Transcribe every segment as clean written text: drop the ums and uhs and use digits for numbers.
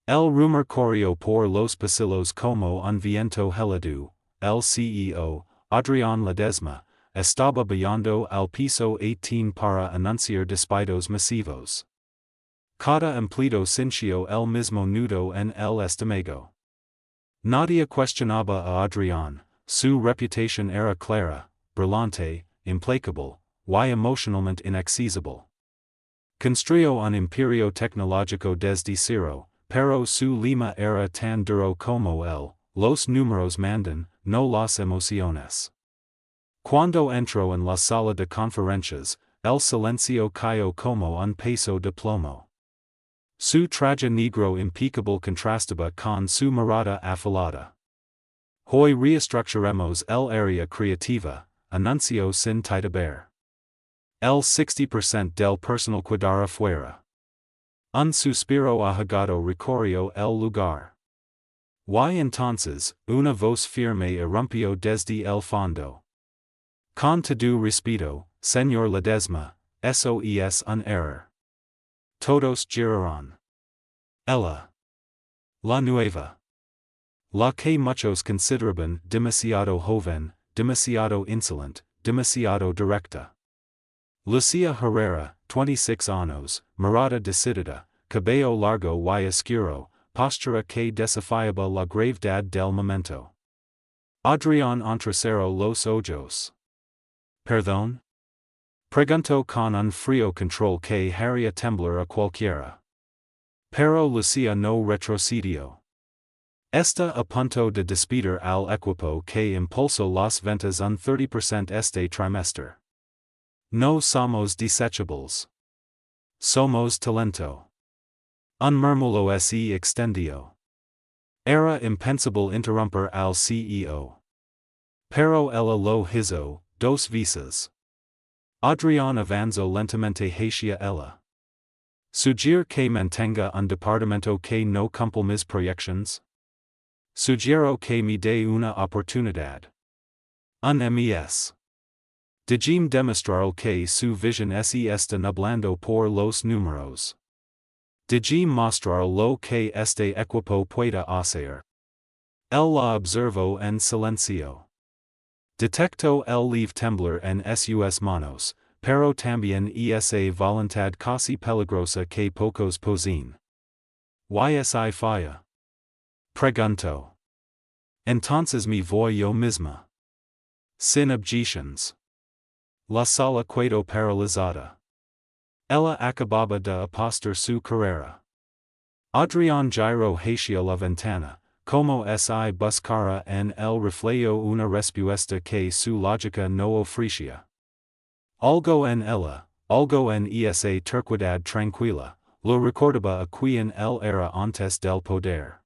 El rumor corrió por los pasillos como un viento helado, el CEO, Adrián Ledesma, estaba bajando al piso 18 para anunciar despidos masivos. Cada empleado sintió el mismo nudo en el estómago. Nadie cuestionaba a Adrián, su reputación era clara, brillante, implacable, y emocionalmente inaccesible. Construyó un imperio tecnológico desde cero, pero su lema era tan duro como los números mandan, no las emociones. Cuando entró en la sala de conferencias, el silencio cayó como un peso de plomo. Su traje negro impecable contrastaba con su mirada afilada. Hoy reestructuremos el área creativa, anunció sin titubear. El 60% del personal quedará fuera. Un suspiro ahogado recorrió el lugar. Y entonces, una voz firme irrumpió desde el fondo. Con todo respeto, señor Ledesma, eso es un error. Todos giraron. Ella. La nueva. La que muchos consideraban demasiado joven, demasiado insolente, demasiado directa. Lucía Herrera, 26 años, mirada decidida, cabello largo y oscuro, postura que desafiaba la gravedad del momento. Adrián entrecerró los ojos. ¿Perdón? Preguntó con un frío control que haría temblar a cualquiera. Pero Lucía no retrocedió. Está a punto de despedir al equipo que impulsó las ventas un 30% este trimestre. No somos desechables. Somos talento. Un murmullo se extendió. Era impensable interrumpir al CEO. Pero ella lo hizo, dos veces. Adrián avanzó lentamente hacia ella. Sugiere que mantenga un departamento que no cumple mis proyecciones. Sugiero que me dé una oportunidad. Un mes. Déjeme demostrar que su visión se está nublando por los números. Déjeme mostrar lo que este equipo pueda hacer. Él la observó en silencio. Detectó el leve temblar en sus manos, pero también esa voluntad casi peligrosa que pocos poseen. ¿Y falla? Preguntó. Entonces me voy yo misma. Sin objeciones. La sala quedó paralizada. Ella acababa de apostar su carrera. Adrián giró hacia la ventana, como si buscara en el reflejo una respuesta que su lógica no ofrecía. Algo en ella, algo en esa terquedad tranquila, lo recordaba a quien él era antes del poder.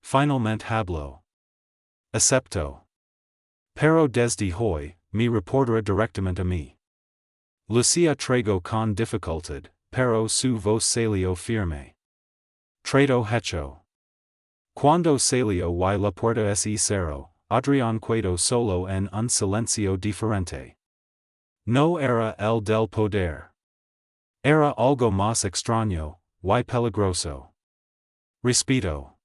Finalmente habló. Acepto. Pero desde hoy, me reportará directamente a mí. Lucía tragó con dificultad, pero su voz salió firme. Trato hecho. Cuando salió y la puerta se cerró, Adrián quedó solo en un silencio diferente. No era el del poder. Era algo más extraño, y peligroso. Respeto.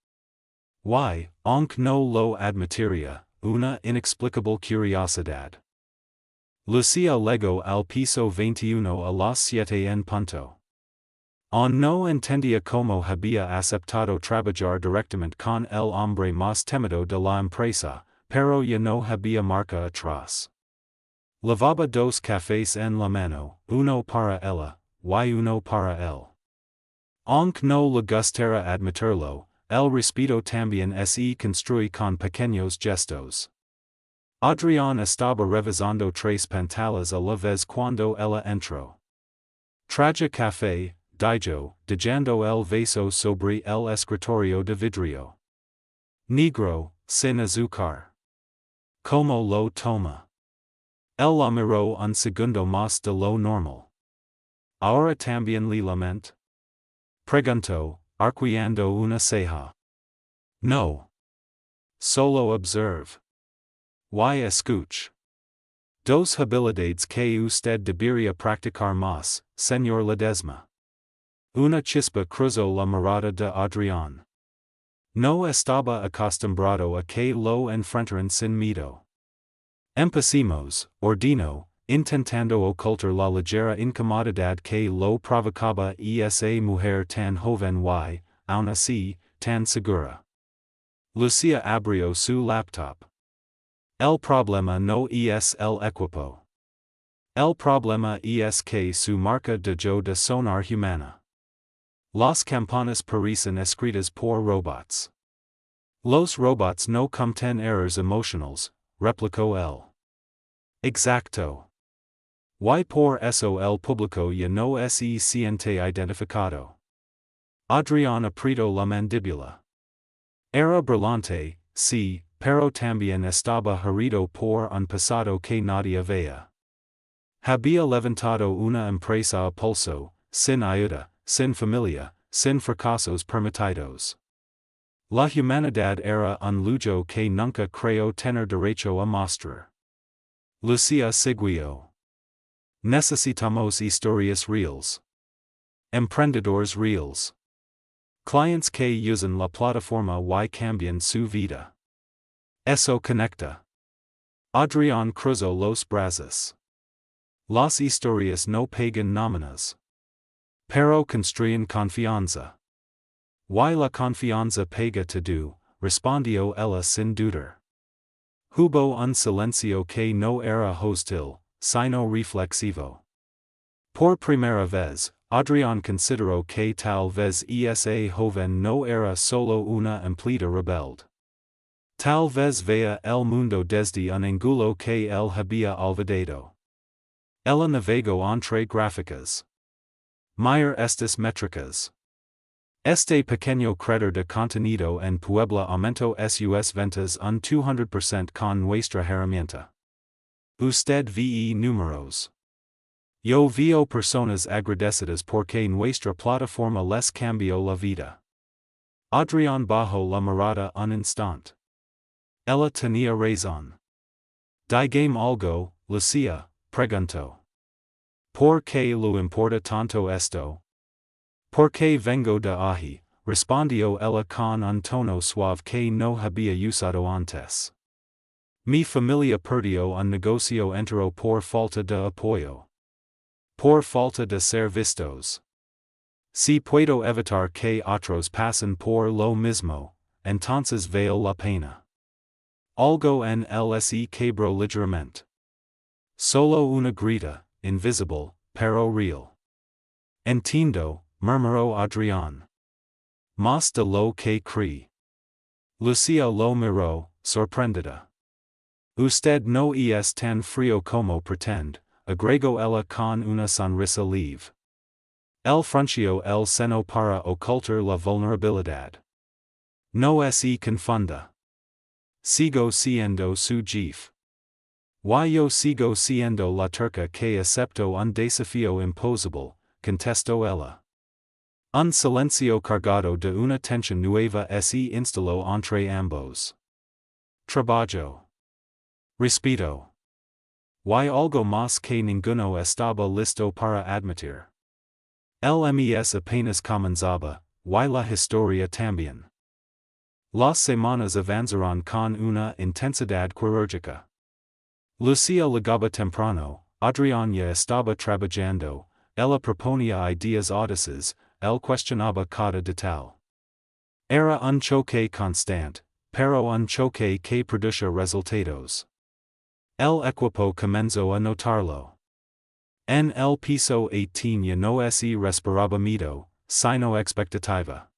Y, aunque no lo admitiría, una inexplicable curiosidad. Lucía legó al piso 21 a las 7 en punto. No entendía cómo había aceptado trabajar directamente con el hombre más temido de la empresa, pero ya no había marcha atrás. Lavaba dos cafés en la mano, uno para ella, y uno para él. Aunque no le gustara admitirlo, el respeto también se construye con pequeños gestos. Adrián estaba revisando tres pantallas a la vez cuando ella entró. Traje café, dijo, dejando el vaso sobre el escritorio de vidrio. Negro, sin azúcar. ¿Cómo lo toma? Él la miró un segundo más de lo normal. ¿Ahora también le lamento? Preguntó, arqueando una ceja. No. Solo observe. Y escuche. Dos habilidades que usted debería practicar más, señor Ledesma. Una chispa cruzó la mirada de Adrián. No estaba acostumbrado a que lo enfrentaran sin miedo. Empecimos, ordino, intentando ocultar la ligera incomodidad que lo provocaba esa mujer tan joven y, aun así, tan segura. Lucía abrió su laptop. El problema no es el equipo. El problema es que su marca dejó de sonar humana. Las campanas parecen escritas por robots. Los robots no cometen errores emocionales, replicó él. Exacto. Y por eso el público ya no se siente identificado. Adrián apretó la mandíbula. Era brillante, sí, pero también estaba herido por un pasado que nadie veía. Había levantado una empresa a pulso, sin ayuda, sin familia, sin fracasos permitidos. La humanidad era un lujo que nunca creyó tener derecho a mostrar. Lucía siguió. Necesitamos historias reales. Emprendedores reales. Clients que usan la plataforma y cambian su vida. Eso conecta. Adrián cruzó los brazos. Las historias no pagan nóminas. Pero construyen confianza. Y la confianza paga todo, respondió ella sin dudar. Hubo un silencio que no era hostil, sino reflexivo. Por primera vez, Adrián consideró que tal vez esa joven no era solo una empleada rebelde. Tal vez veía el mundo desde un ángulo que él había olvidado. Ella navegó entre gráficas. Mira estas métricas. Este pequeño creador de contenido en Puebla aumentó sus ventas un 200% con nuestra herramienta. Usted ve números. Yo veo personas agradecidas porque nuestra plataforma les cambió la vida. Adrián bajó la mirada un instante. Ella tenía razón. Dígame algo, Lucía, preguntó. ¿Por qué lo importa tanto esto? Porque vengo de allí, respondió ella con un tono suave que no había usado antes. Mi familia perdió un negocio entero por falta de apoyo. Por falta de ser vistos. Si puedo evitar que otros pasen por lo mismo, entonces vale la pena. Algo en el se quebró ligeramente. Solo una grita, invisible, pero real. Entiendo, murmuró Adrián. Más de lo que creí. Lucía lo miró, sorprendida. Usted no es tan frío como pretende, agregó ella con una sonrisa leve. Él frunció el seno para ocultar la vulnerabilidad. No se confunda. Sigo siendo su jefe. Yo sigo siendo la terca que aceptó un desafío imposible, contestó ella. Un silencio cargado de una tensión nueva se instaló entre ambos. Trabajo. Respeto. Y algo más que ninguno estaba listo para admitir. El mes apenas comenzaba, y la historia también. Las semanas avanzaron con una intensidad quirúrgica. Lucía llegaba temprano, Adrián ya estaba trabajando, ella proponía ideas audaces, él cuestionaba cada detalle. Era un choque constante, pero un choque que produce resultados. El equipo comenzó a notarlo. En el piso 18 ya no se respiraba miedo, sino expectativa.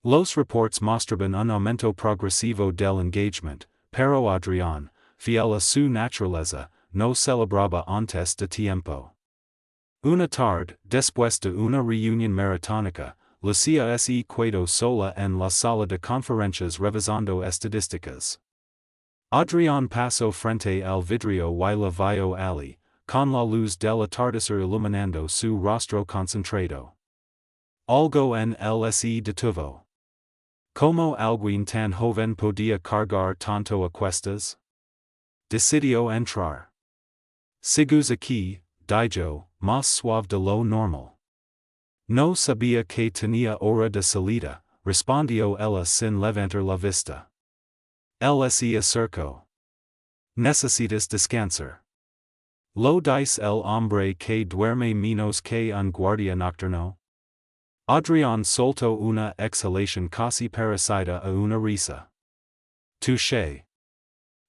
Los reports mostraban un aumento progresivo del engagement, pero Adrián, fiel a su naturaleza, no celebraba antes de tiempo. Una tarde, después de una reunión maratónica, Lucía se quedó sola en la sala de conferencias revisando estadísticas. Adrián pasó frente al vidrio y la vio allí, con la luz del atardecer iluminando su rostro concentrado. Algo en él se detuvo. ¿Cómo alguien tan joven podía cargar tanto a cuestas? Decidió entrar. Sigus aquí, dijo, más suave de lo normal. No sabía que tenía hora de salida, respondió ella sin levantar la vista. Él se acercó. Necesitas descansar. Lo dice el hombre que duerme menos que un guardia nocturno. Adrián soltó una exhalación casi parecida a una risa. Touché.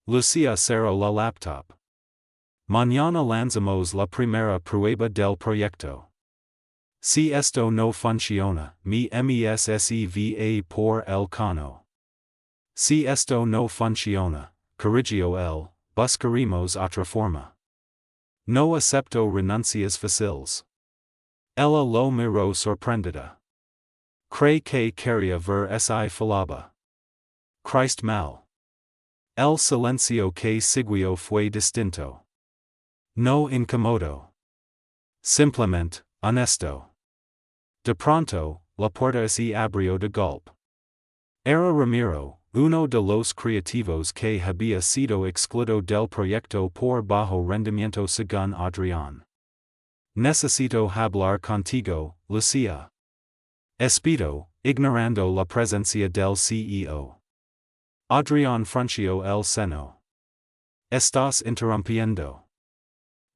Lucía cerró la laptop. Mañana lanzamos la primera prueba del proyecto. Si esto no funciona, me meseva por el cano. Si esto no funciona, corrigió él, buscaremos otra forma. No acepto renuncias fáciles. Ella lo miró sorprendida. Cree que quería ver esa falaba. Christ mal. El silencio que siguió fue distinto. No incómodo. Simplemente, honesto. De pronto, la puerta se abrió de golpe. Era Ramiro, uno de los creativos que había sido excluido del proyecto por bajo rendimiento según Adrián. Necesito hablar contigo, Lucía. Espito, ignorando la presencia del CEO. Adrián frunció el seno. Estás interrumpiendo.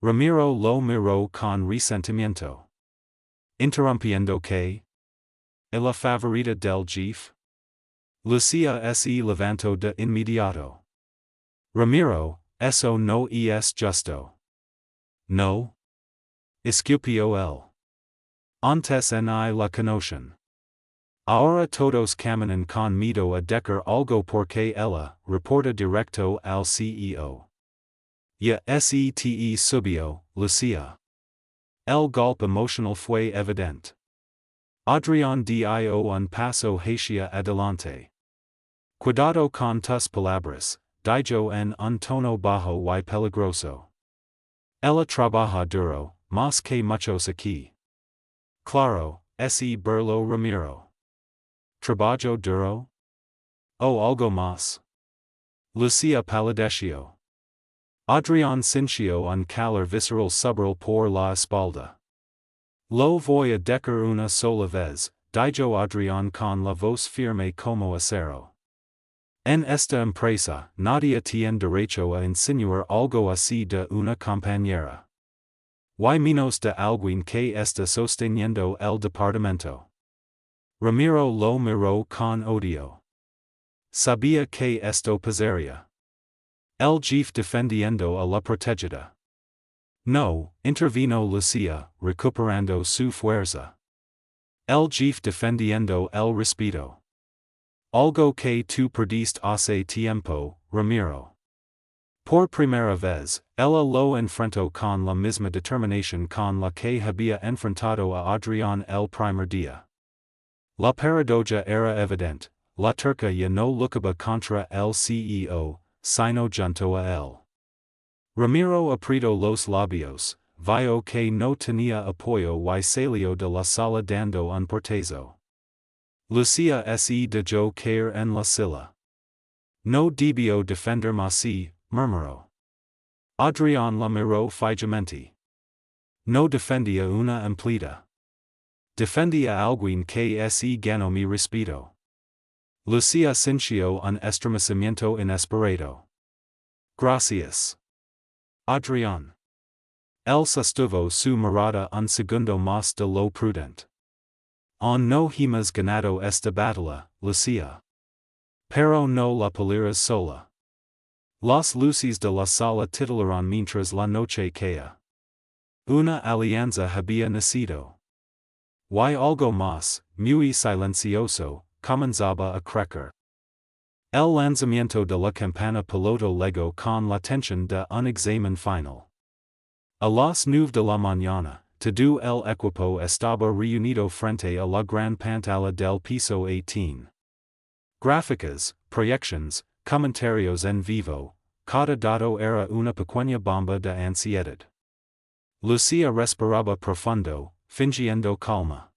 Ramiro lo miró con resentimiento. ¿Interrumpiendo qué? ¿La favorita del jefe? Lucía se levantó de inmediato. Ramiro, eso no es justo. No. Escupió él. Antes ni la conocen. Ahora todos caminan con miedo a decir algo porque ella reporta directo al CEO. Ya sete subió, Lucía. El golpe emocional fue evidente. Adrián dio un paso hacia adelante. Cuidado con tus palabras, dijo en un tono bajo y peligroso. Ella trabaja duro, más que muchos aquí. Claro, ese burlo Ramiro. ¿Trabajo duro? O algo más. Lucía palideció. Adrián sintió un calor visceral subral por la espalda. Lo voy a decir una sola vez, dijo Adrián con la voz firme como acero. En esta empresa, nadie tiene derecho a insinuar algo así de una compañera. Y menos de alguien que está sosteniendo el departamento. Ramiro lo miró con odio. Sabía que esto pasaría. El jefe defendiendo a la protegida. No, intervino Lucía, recuperando su fuerza. El jefe defendiendo el respeto. Algo que tú perdiste hace tiempo, Ramiro. Por primera vez, ella lo enfrentó con la misma determinación con la que había enfrentado a Adrián el primer día. La paradoja era evidente, la terca ya no luchaba contra el CEO, sino junto a él. Ramiro apretó los labios, vio que no tenía apoyo y salió de la sala dando un portazo. Lucía se dejó caer en la silla. No debió defenderme así, murmuró. Adrián la miró fijamente. No defendía una empleada. Defendía a alguien que se ganó mi respeto. Lucía sintió un estremecimiento inesperado. Gracias. Adrián. Él sostuvo su mirada un segundo más de lo prudente. On no hemos ganado esta batalla, Lucía. Pero no la pelearás sola. Las luces de la sala titilaron mientras la noche caía. Una alianza había nacido. Y algo más, muy silencioso, comenzaba a crecer. El lanzamiento de la campana piloto legó con la tensión de un examen final. A las 9 de la mañana, todo el equipo estaba reunido frente a la gran pantalla del piso 18. Gráficas, proyecciones, comentarios en vivo, cada dato era una pequeña bomba de ansiedad. Lucía respiraba profundo, fingiendo calma.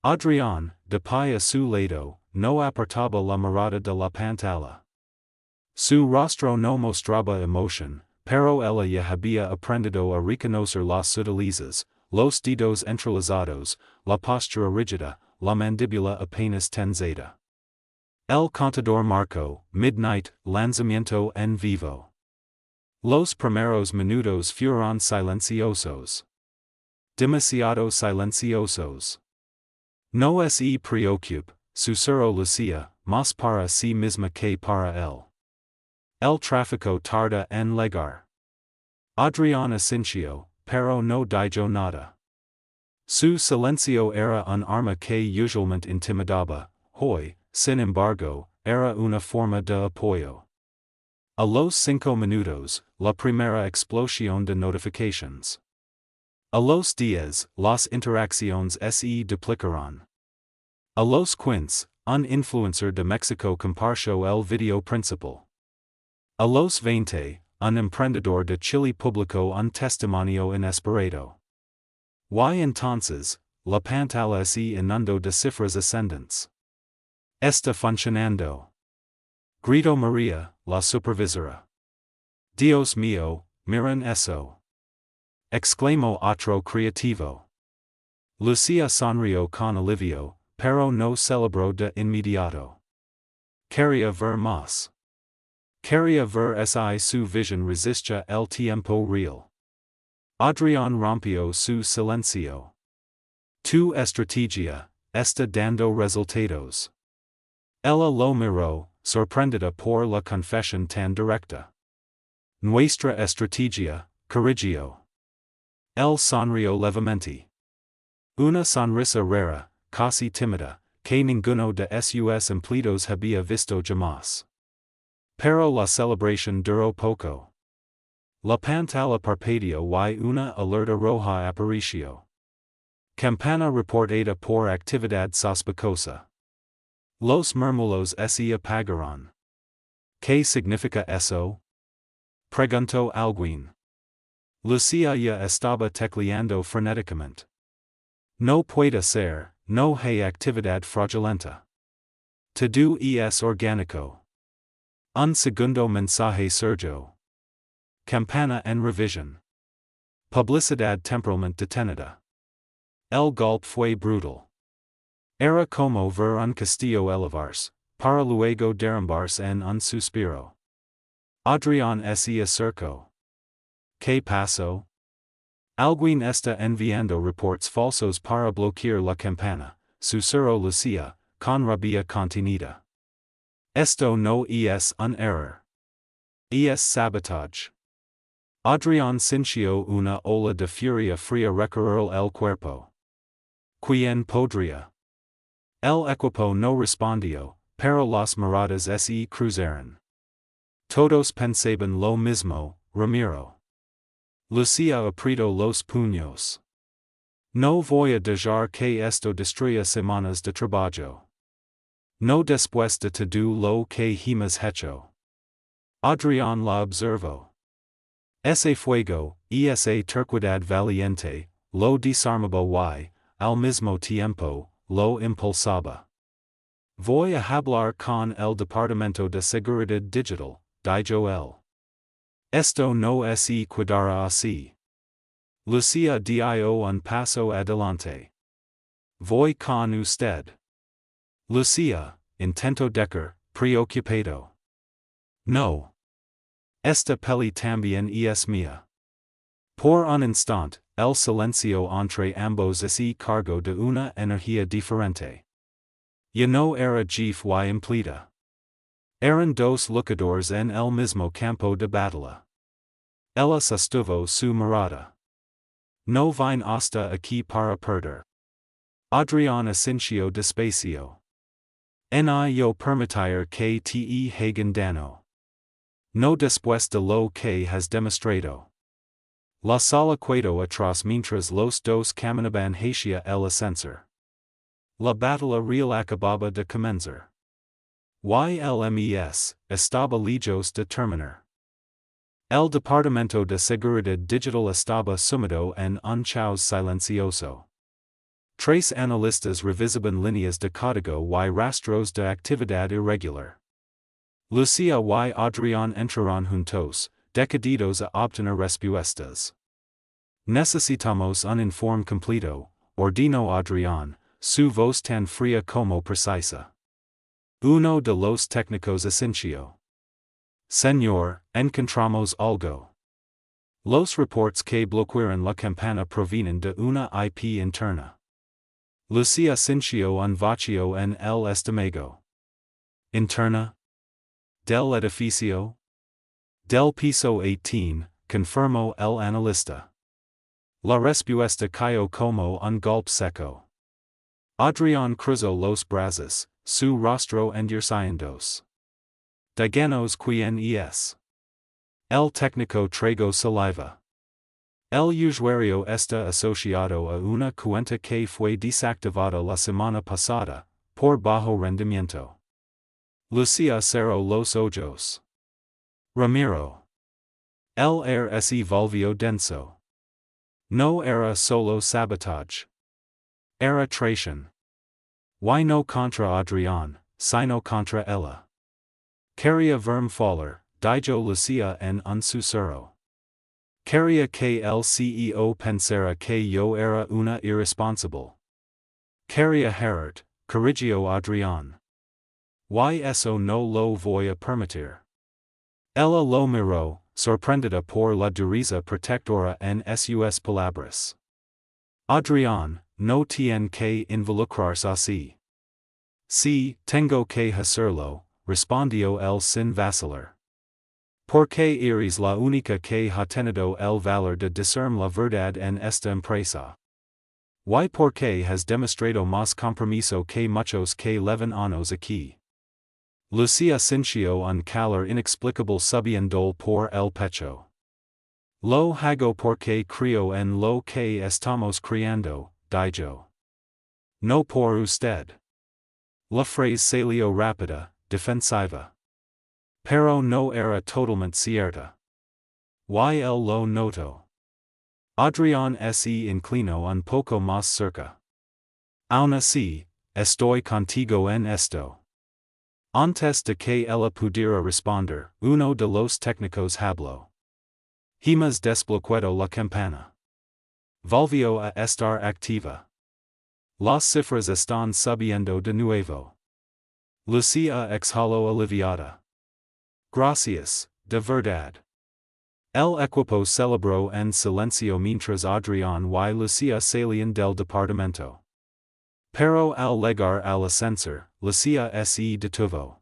Adrián, de pie a su lado, no apartaba la mirada de la pantalla. Su rostro no mostraba emoción, pero ella ya había aprendido a reconocer las sutilezas, los dedos entrelazados, la postura rígida, la mandíbula apenas tensada. El contador marcó, midnight, lanzamiento en vivo. Los primeros minutos fueron silenciosos. Demasiado silenciosos. No se preocupe, susurró Lucía, más para sí misma que para él. El tráfico tarda en llegar. Adrián asintió, pero no dijo nada. Su silencio era un arma que usualmente intimidaba, hoy, sin embargo, era una forma de apoyo. A los 5 minutos, la primera explosión de notifications. A los 10, las interacciones se duplicaron. A los 15, un influencer de México compartió el video principal. A los 20, un emprendedor de Chile publicó un testimonio inesperado. Y entonces, la pantalla se inundó de cifras ascendentes. Está funcionando. Gritó María, la supervisora. Dios mío, miren eso. Exclamó otro creativo. Lucía sonrió con alivio, pero no celebró de inmediato. Quería ver más. Quería ver si su visión resistía el tiempo real. Adrián rompió su silencio. Tu estrategia está dando resultados. Ella lo miró, sorprendida por la confesión tan directa. Nuestra estrategia, corrigió. Él sonrió levemente. Una sonrisa rara, casi tímida, que ninguno de sus empleados había visto jamás. Pero la celebración duró poco. La pantalla parpadeó y una alerta roja apareció. Campana reportada por actividad sospechosa. Los murmullos se apagaron. ¿Qué significa eso? Preguntó alguien. Lucía ya estaba tecleando frenéticamente. No puede ser, no hay actividad fraudulenta. Todo es orgánico. Un segundo mensaje surgió. Campana en revisión. Publicidad temporalmente detenida. El golpe fue brutal. Era como ver un castillo elevarse, para luego derrumbarse en un suspiro. Adrián se acercó. ¿Qué pasó? Alguien está enviando reports falsos para bloquear la campana, susurró Lucía, con rabia contenida. Esto no es un error. Es sabotage. Adrián sintió una ola de furia fría recorrer el cuerpo. ¿Quién podría? El equipo no respondió, pero las miradas se cruzaron. Todos pensaban lo mismo, Ramiro. Lucía apretó los puños. No voy a dejar que esto destruya semanas de trabajo. No después de todo lo que hemos hecho. Adrián la observó. Ese fuego, esa terquedad valiente, lo desarmaba y, al mismo tiempo, lo impulsaba. Voy a hablar con el Departamento de Seguridad Digital, dijo él. Esto no se quedará así. Lucía dio un paso adelante. Voy con usted. Lucía, intentó decir, preocupado. No. Esta peli también es mía. Por un instante, el silencio entre ambos se cargó de una energía diferente. Ya no era jefe y empleada. Eran dos luchadores en el mismo campo de batalla. Ella sostuvo su mirada. No vine hasta aquí para perder. Adrián asintió despacio. Ni yo permitir que te hagan daño. No después de lo que has demostrado. La sala quedó atrás mientras los dos caminaban hacia el ascensor. La batalla real acababa de comenzar. Y el mes estaba lejos de terminar. El Departamento de Seguridad Digital estaba sumido en un caos silencioso. 3 analistas revisaban líneas de código y rastros de actividad irregular. Lucía y Adrián entraron juntos, decididos a obtener respuestas. Necesitamos un informe completo, ordino Adrián, su voz tan fría como precisa. Uno de los técnicos esencio. Señor, encontramos algo. Los reports que bloquearon la campana provienen de una IP interna. Lucía Cincio un vacío en el estómago. Interna? Del edificio? Del piso 18, confirmó el analista. La respuesta cayó como un golpe seco. Adrián cruzó los brazos, su rostro endureciéndose. Díganos quién es. El técnico tragó saliva. El usuario está asociado a una cuenta que fue desactivada la semana pasada, por bajo rendimiento. Lucía cerró los ojos. Ramiro. El aire se volvió denso. No era solo sabotage. Era traición. Y no contra Adrián, sino contra ella. Quería verme faller, dijo Lucía en un susurro. Quería que el CEO pensara que yo era una irresponsable. Quería herir, corrigió Adrián. Y eso no lo voy a permitir. Ella lo miró, sorprendida por la dureza protectora en sus palabras. Adrián, no tiene que involucrarse así. Sí, tengo que hacerlo, respondió él sin vacilar. Porque eres la única que ha tenido el valor de decirme la verdad en esta empresa. Y porque has demostrado más compromiso que muchos que llevan años aquí. Lucía sintió un calor inexplicable subiendo por el pecho. Lo hago porque creo en lo que estamos creando, dijo. No por usted. La frase salió rápida, defensiva. Pero no era totalmente cierta. Y él lo notó. Adrián se inclinó un poco más cerca. Aún así, estoy contigo en esto. Antes de que ella pudiera responder, uno de los técnicos habló. Hemos desbloqueado la campana. Volvió a estar activa. Las cifras están subiendo de nuevo. Lucía exhaló aliviada. Gracias, de verdad. El equipo celebró en silencio mientras Adrián y Lucía salían del departamento. Pero al llegar al ascensor, Lucía se detuvo.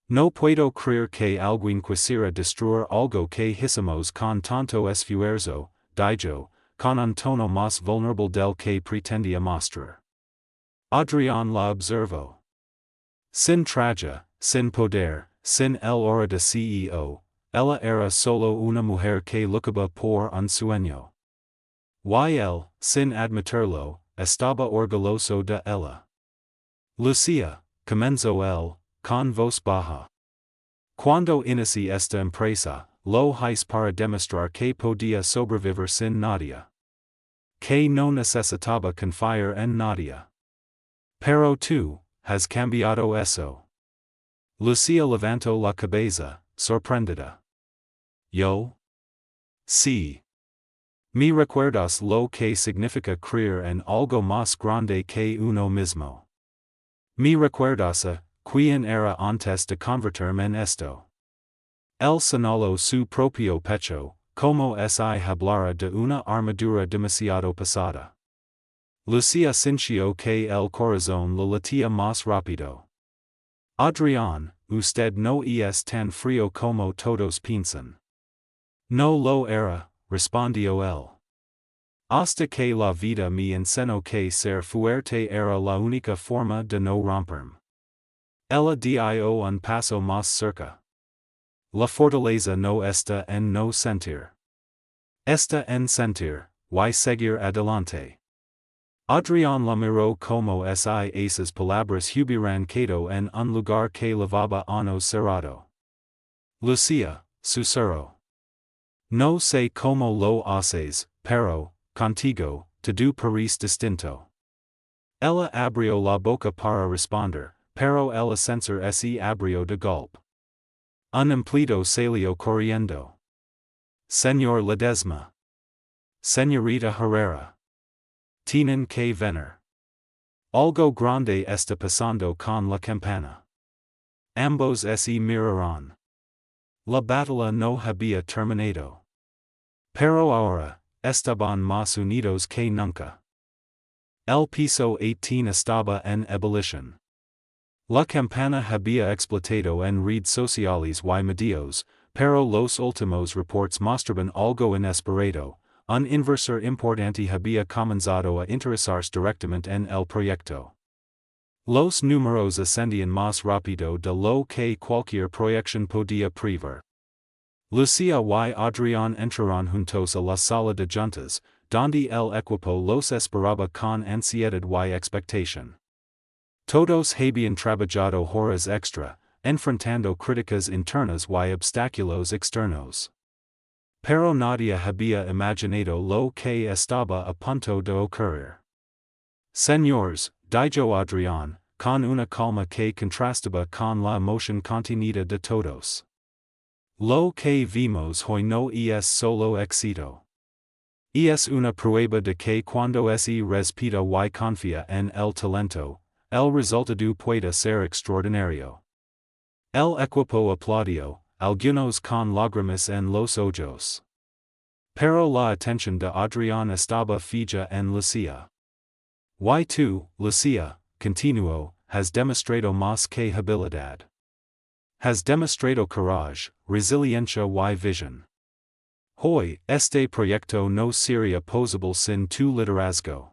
No puedo creer que alguien quisiera destruir algo que hicimos con tanto esfuerzo, dijo, con un tono más vulnerable del que pretendía mostrar. Adrián la observó. Sin traje, sin poder, sin el aura de CEO, ella era solo una mujer que luchaba por un sueño. Y él, sin admitirlo, estaba orgulloso de ella. Lucía, comenzó él, con voz baja. Cuando inicié esta empresa, lo hice para demostrar que podía sobrevivir sin nadie. Que no necesitaba confiar en nadie. Pero tú, has cambiado eso. Lucía levantó la cabeza, sorprendida. ¿Yo? Sí. Me recuerdas lo que significa creer en algo más grande que uno mismo. Me recuerdas a quién era antes de convertirme en esto. Él señaló su propio pecho, como si hablara de una armadura demasiado pesada. Lucía sintió que el corazón le latía más rápido. Adrián, usted no es tan frío como todos piensan. No lo era, respondió él. Hasta que la vida me enseñó que ser fuerte era la única forma de no romperme. Ella dio un paso más cerca. La fortaleza no está en no sentir. Está en sentir, y seguir adelante. Adrián la miró como si esas palabras hubieran quedado en un lugar que llevaba años cerrado. Lucía, susurró. No sé cómo lo haces, pero, contigo, todo parece distinto. Ella abrió la boca para responder, pero el ascensor se abrió de golpe. Un empleado salió corriendo. Señor Ledesma. Señorita Herrera. Tienen que venir. Algo grande está pasando con la campana. Ambos se mirarán. La batalla no había terminado. Pero ahora, estaban más unidos que nunca. El piso 18 estaba en ebullición. La campana había explotado en redes sociales y medios, pero los últimos reports mostraban algo inesperado. Un inversor importante había comenzado a interesarse directamente en el proyecto. Los números ascendían más rápido de lo que cualquier proyección podía prever. Lucía y Adrián entraron juntos a la sala de juntas, donde el equipo los esperaba con ansiedad y expectación. Todos habían trabajado horas extra, enfrentando críticas internas y obstáculos externos. Pero nadie había imaginado lo que estaba a punto de ocurrir. Señores, dijo Adrián, con una calma que contrastaba con la emoción contenida de todos. Lo que vimos hoy no es solo éxito. Es una prueba de que cuando se respeta y confía en el talento, el resultado puede ser extraordinario. El equipo aplaudió, algunos con lágrimas en los ojos. Pero la atención de Adrián estaba fija en Lucía. Y tú, Lucía, continuó, has demostrado más que habilidad. Has demostrado coraje, resiliencia y visión. Hoy, este proyecto no sería posible sin tu liderazgo.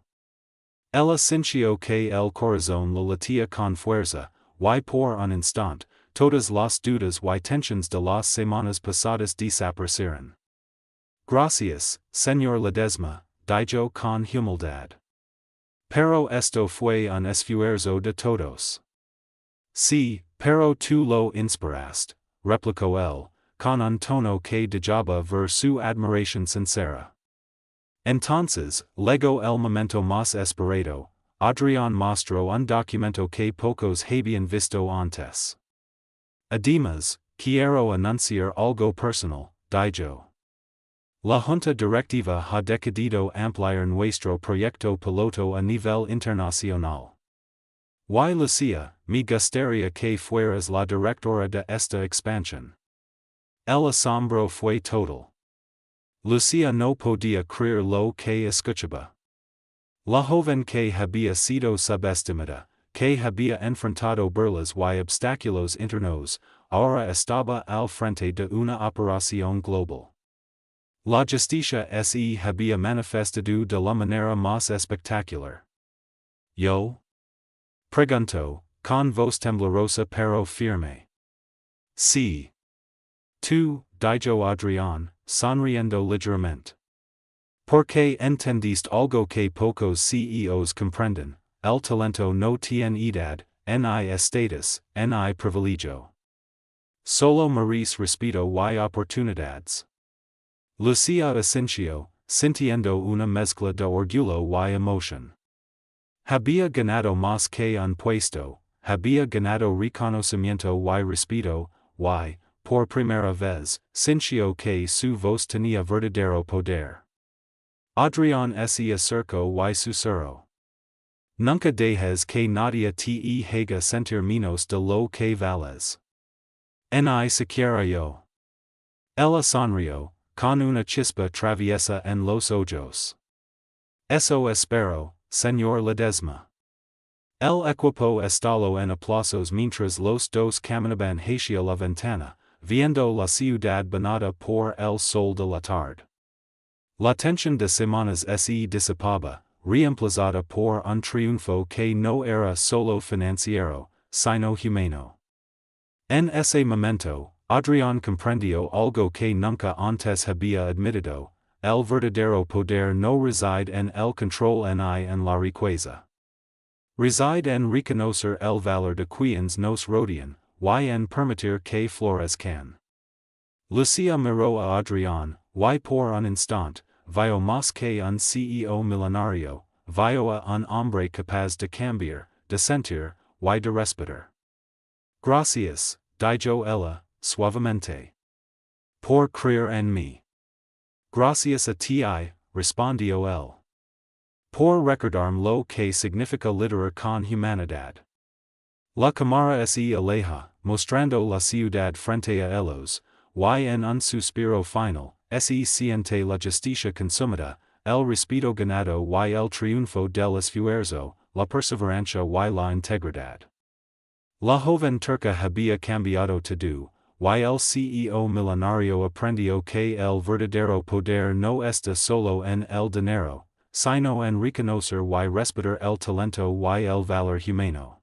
Ella sintió que el corazón le latía con fuerza, y por un instante, todas las dudas y tensiones de las semanas pasadas desaparecieron. Gracias, señor Ledesma, dijo con humildad. Pero esto fue un esfuerzo de todos. Sí, pero tú lo inspiraste, replicó él, con un tono que dejaba ver su admiración sincera. Entonces, llegó el momento más esperado. Adrián mostró un documento que pocos habían visto antes. Además, quiero anunciar algo personal, dijo. La Junta Directiva ha decidido ampliar nuestro proyecto piloto a nivel internacional. Y Lucía, me gustaría que fueras la directora de esta expansión. El asombro fue total. Lucía no podía creer lo que escuchaba. La joven que había sido subestimada, que había enfrentado burlas y obstáculos internos, ahora estaba al frente de una operación global. La justicia se había manifestado de la manera más espectacular. ¿Yo? Preguntó, con voz temblorosa pero firme. Sí. Tú, dijo Adrián, sonriendo ligeramente. Porque entendiste algo que pocos CEOs comprenden, el talento no tiene edad, ni estatus, ni privilegio. Solo merece respeto y oportunidades. Lucía asintió, sintiendo una mezcla de orgullo y emoción. Había ganado más que un puesto, había ganado reconocimiento y respeto, y, por primera vez, sintió que su voz tenía verdadero poder. Adrián se acercó y susurró. Nunca dejes que nadie te haga sentir menos de lo que vales. Ni siquiera yo. Ella sonrió, con una chispa traviesa en los ojos. Eso espero, señor Ledesma. El equipo estalló en aplausos mientras los dos caminaban hacia la ventana, viendo la ciudad bañada por el sol de la tarde. La tensión de semanas se disipaba, reemplazada por un triunfo que no era solo financiero, sino humano. En ese momento, Adrián comprendió algo que nunca antes había admitido: el verdadero poder no reside en el control ni en la riqueza. Reside en reconocer el valor de quienes nos rodean, y en permitir que florezcan. Lucía miró a Adrián, y por un instante, vio más que un CEO millonario, vio a un hombre capaz de cambiar, de sentir, y de respetar. Gracias, dijo ella, suavemente. Por creer en mí. Gracias a ti, respondió él. Por recordarme lo que significa literar con humanidad. La cámara se aleja, mostrando la ciudad frente a ellos, y en un suspiro final, se siente la justicia consumada, el respeto ganado y el triunfo del esfuerzo, la perseverancia y la integridad. La joven terca había cambiado todo, y el CEO Millonario aprendió que el verdadero poder no está solo en el dinero, sino en reconocer y respetar el talento y el valor humano.